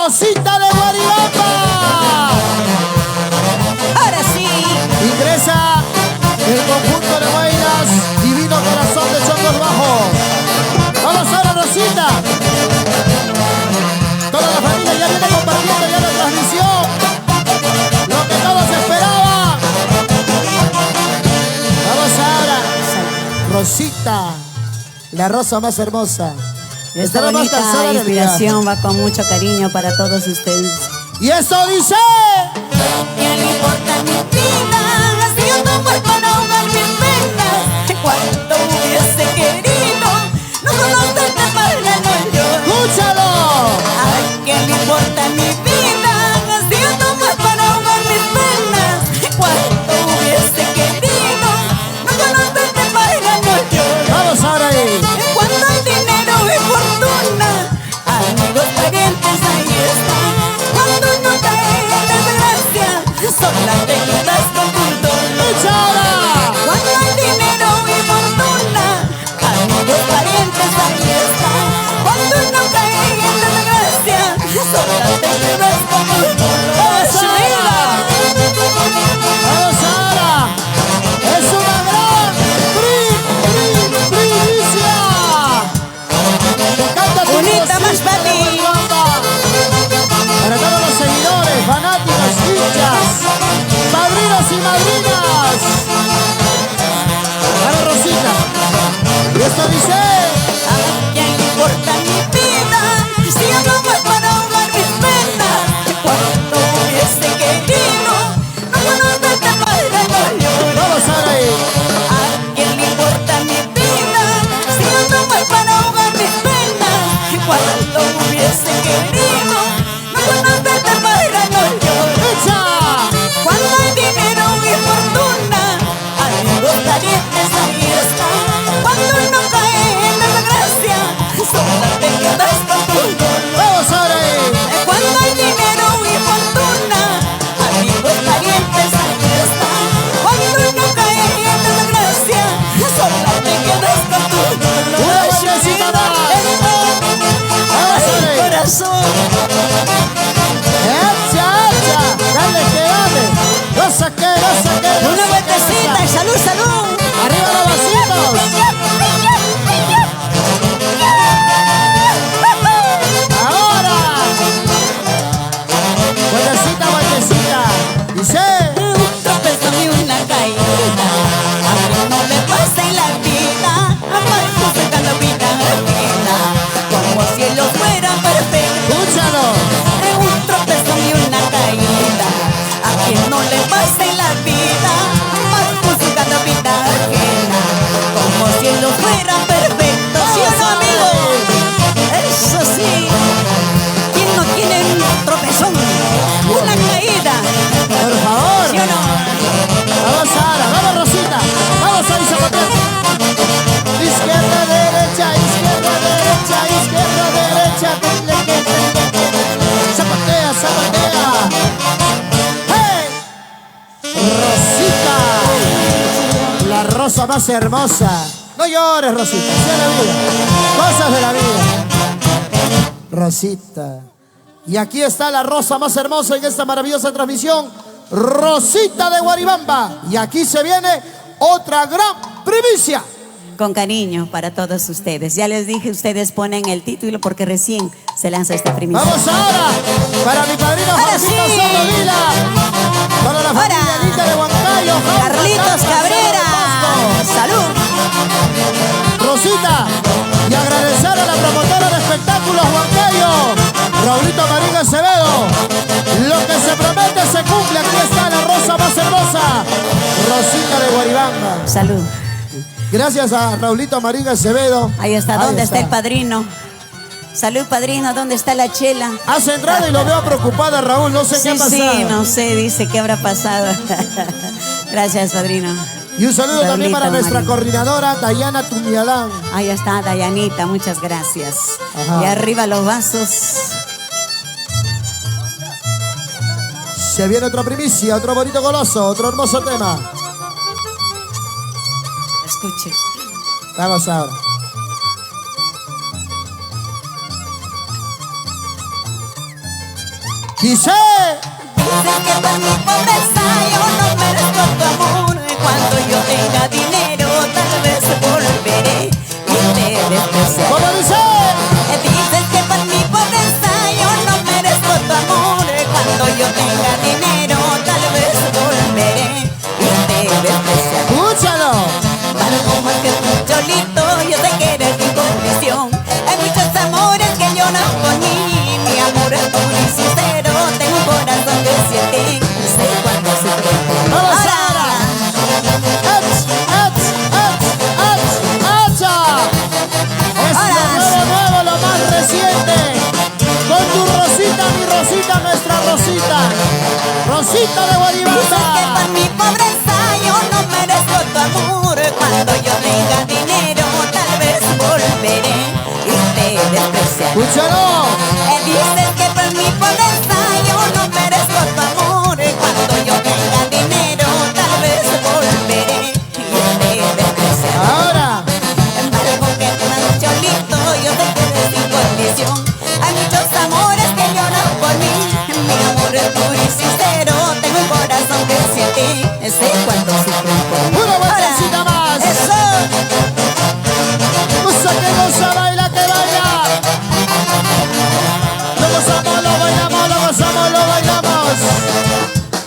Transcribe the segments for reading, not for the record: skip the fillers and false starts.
Rosita de Guaribamba. Ahora sí. Ingresa el conjunto de Guairas, Divino Corazón de Chongos Bajos. Vamos ahora, Rosita. Toda la familia ya viene compartiendo ya la transmisión. Lo que todos esperaban. Vamos ahora. Rosita, la rosa más hermosa. Esta Estará más bonita cansada del inspiración va con mucho cariño para todos ustedes. Y eso dice. ¿Qué le importa mi vida? Si yo tomo para ahogar mis penas. Cuánto hubiese querido no conocerte para no llorar. ¡Escúchalo! ¿A qué le importa mi vida? Si yo tomo para ahogar mis penas. Cuánto hubiese querido no conocerte para no llorar. Vamos ahora ahí. Cuando hay dinero y fortuna, amigos, parientes, ahí están. Cuando no cae en desgracia, sola te quedas con tu dolor. ¡Échala! Cuando hay dinero y fortuna, amigos, parientes, ahí están. Cuando no cae en desgracia, sola te quedas con tu dolor. ¡Vamos ahora! ¡Vamos ahora! ¡Es una gran primicia! ¡Te canta tu Bonita más Rosita de papi. Guaribamba! Para todos los seguidores, fanáticos, hinchas, padrinos y madrinas. Para Rosita. Y esto dice. ¿A quién le importa mi vida? Si yo no voy para ahogar mis penas. Cuánto hubiese querido no conocerte para no llorar. Vamos ahora ahí. ¿A quién le importa mi vida? Si yo no voy para ahogar mis penas. Cuánto hubiese querido no conocerte para no llorar. ¡Echa! Cuando hay dinero y fortuna, amigos, parientes, ahí están. Cuando no cae en desgracia, sola te quedas con tu dolor. Vamos ahora ahí. Cuando hay dinero y fortuna, amigos, parientes, ahí están. Cuando no cae en desgracia, sola te quedas con tu dolor. Una vueltecita más. Vamos Ay, ahora ahí. corazón. ¡Echa, echa! ¡Dale que dale! ¡No saqué, no saqué! no Una saqué, vueltecita no y saqué! salud, salud. ¡Arriba los vasitos! ¡Ahora! ¡Vueltecita, vueltecita! Dice. Un tropezón y una caída, a quien no le pasa en la vida, amando sacando vida ajena, como si el cielo fuera perfecto. ¡Escúchalo! Un tropezón y una caída, a quien no le pasa en la vida, amando sacando vida ajena, como si el cielo fuera perfecto. ¿Sí o no, amigos? Eso sí. ¿Quién no tiene un tropezón? Una caída. ¡Por favor! ¿Sí o no? ¡Vamos ahora! ¡Vamos, Rosita! ¡Vamos ahí, zapateando! Izquierda, derecha, izquierda, derecha, izquierda, derecha. ¡Zapatea, zapatea! ¡Hey! ¡Rosita! La rosa más hermosa. No llores, Rosita. Sea la vida. Cosas de la vida. Rosita. Y aquí está la rosa más hermosa en esta maravillosa transmisión. Rosita de Guaribamba. Y aquí se viene otra gran primicia. Con cariño para todos ustedes. Ya les dije, ustedes ponen el título porque recién se lanza esta primicia. Vamos ahora para mi padrino Ahora Juancito sí. Soto Vila. Para la familia Ahora. Anita de Huancayo. Carlitos Cabrera. Salud. Rosita. Y agradecer a la promotora de espectáculos Huancayo, Raulito Marín Acevedo. Lo que se promete se cumple. Aquí está la rosa más hermosa. Rosita de Guaribamba. Salud. Gracias a Raulito Marín Acevedo. Ahí está. ¿Dónde está el padrino? Salud, padrino. ¿Dónde está la chela? Hace entrada y lo veo preocupada, Raúl. No sé qué ha Sí, pasado. sí, no sé. Dice qué habrá pasado. Gracias, padrino. Y un saludo también para Raulito nuestra Marín. coordinadora Dayana Tumialán. Ahí está, Dayanita. Muchas gracias. Ajá. Y arriba los vasos. Se viene otra primicia, otro bonito goloso, otro hermoso tema. Escuche. Vamos ahora. Dice. Dicen que por mi pobreza yo no merezco tu amor. Cuando yo tenga dinero tal vez volveré y te despreciaré. ¿Cómo dice? Dicen que por mi pobreza yo no merezco tu amor. Cuando yo tenga dinero tal vez volveré y te despreciaré. Escúchalo. Algo más que tu cholito, yo sé que eres mi condición. Hay muchos amores que lloran por mí. Mi amor es puro y sincero. Tengo un corazón que siente. Sé cuando se trata. Vamos ahora. Es lo nuevo, lo más reciente. Con tu Rosita, mi Rosita, nuestra Rosita. Rosita de Dices que Guaribanda. por mi pobreza yo no merezco tu amor. Cuando yo tenga dinero tal vez volveré y te despreciaré. Escúchalo. Dices que por mi pobreza yo no merezco tu amor. Cuando yo tenga dinero tal vez volveré y te despreciaré. Ahora. Embargo que tú eres cholito, yo sé que eres sin condición. Hay muchos amores que lloran por mí. Mi amor es puro y sincero. Tengo un corazón que siente. Sé cuando sufren por mí. Una vueltecita más. Eso. Goza, baila, que baila. Lo gozamos, lo bailamos, lo gozamos, lo bailamos.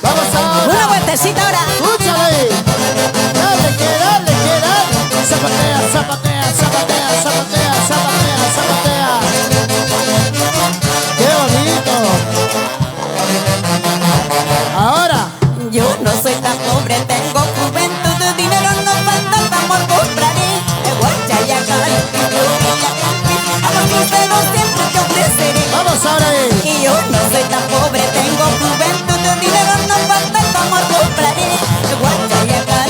Vamos ahora. Una vueltecita ahora. Escúchale. Dale, que dale, que dale. Zapatea, zapatea, zapatea, zapatea, zapatea, zapatea. ¡Qué bonito! Ahora. Yo no soy tan pobre, tengo juventud, dinero no falta, amor compraré. Guachayacal, amor sincero siempre te ofreceré. Vamos ahora. Y yo no soy tan pobre, tengo juventud, dinero no falta, amor compraré. Guachayacal,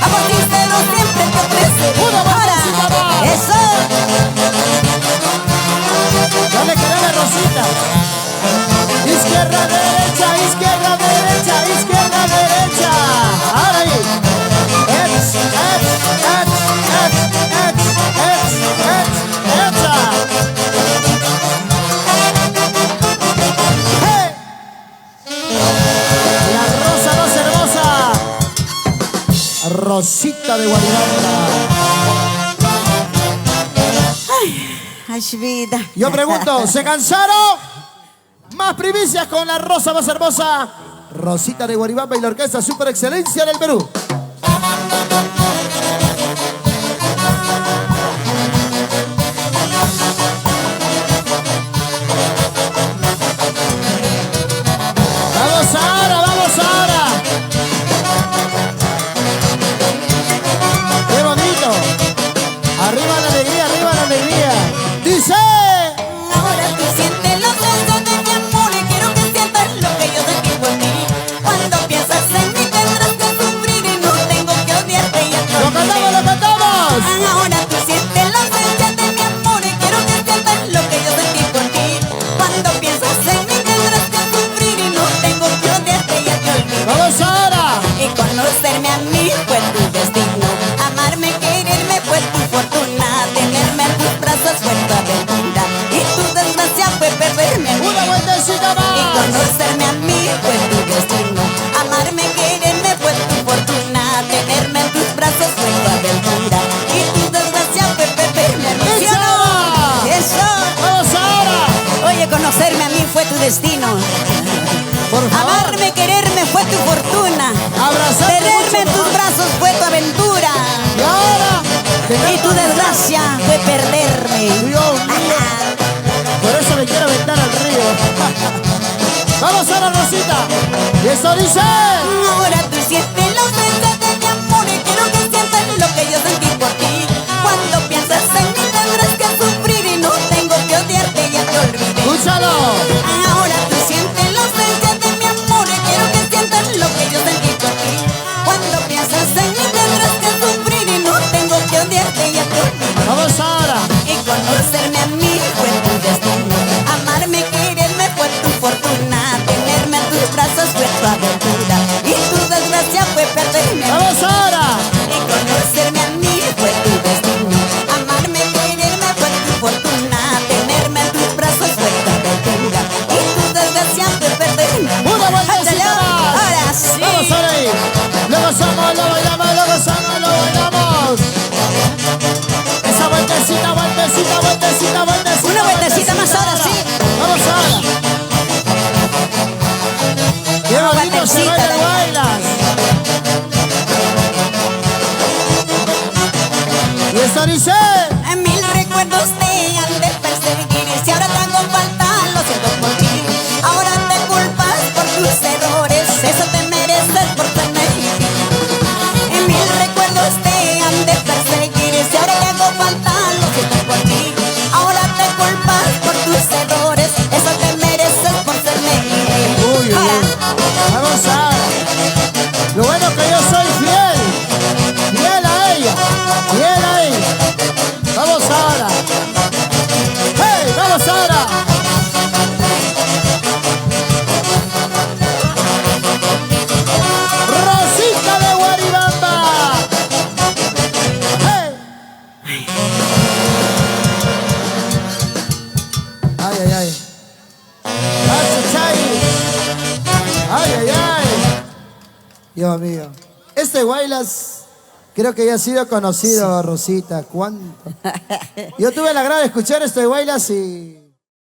amor sincero siempre te ofreceré. Una vueltecita más. Eso. Dale, que dale, Rosita. Izquierda, derecha, izquierda, derecha, izquierda, derecha. Ahora ahí. Hey. La rosa más hermosa. Rosita de Guaribanda. Ay, vida. Yo pregunto, ¿se cansaron? Más primicias con la rosa más hermosa. Rosita de Guaribamba y la orquesta Super Excelencia del Perú. Vamos ahora, vamos ahora. Qué bonito. Arriba la alegría, arriba la alegría. Dice. Ahora tú sientes los besos de mi amor y quiero que sientas lo que yo sentí por ti. Cuando piensas en mí tendrás que sufrir y no tengo que odiarte y ¡Lo cantamos, lo cantamos! Ahora tú sientes la ausencia de mi amor y quiero que sientas lo que yo sentí por ti. Cuando piensas en mí tendrás que sufrir y no tengo que odiarte y te olvidé. ¡Vamos ahora! Y conocerme a mí fue tu destino. Amarme, quererme fue tu fortuna. Tenerme en tus brazos fue tu aventura. Y tu desgracia fue perderme a mí. ¡Una vueltecita Y más! conocerme a mí fue tu destino. Amarme, quererme fue tu fortuna. Tenerme en tus brazos fue tu aventura. Y tu desgracia fue perderme a mí. ¿Sí o no? Eso. ¡Vamos ahora! Oye, conocerme a mí fue tu destino. Por favor. Amarme, quererme fue tu fortuna. Abrazarte Tenerme en mucho tus más. brazos fue tu aventura. Y ahora. Y tu desgracia fue perderme. Dios mío. Por eso me quiero aventar al río. Vamos ahora, Rosita. Y eso dice. Ahora tú sientes la ausencia de mi amor y quiero que sientas lo que yo sentí por ti. Cuando piensas en mí tendrás que sufrir y no tengo que odiarte, ya te olvidé. Escúchalo. Ahora tú sientes la ausencia de mi amor y quiero que sientas lo que yo sentí por ti. Cuando piensas en mí tendrás que sufrir y no tengo que odiarte, ya te olvidé. Vamos ahora. Y conocerme a mí fue tu destino. Amarme, quererme fue tu fortuna. Tenerme en tus brazos fue tu aventura. Y tu desgracia fue perderme a mí. Vamos ahora. Y conocerme a mí ay, ay. ¡Chay! ¡Ay, ay, ay! Dios mío. Este Guaylas creo que ya ha sido conocido, sí. Rosita. ¿Cuánto? Yo tuve la gran de escuchar este Guaylas y...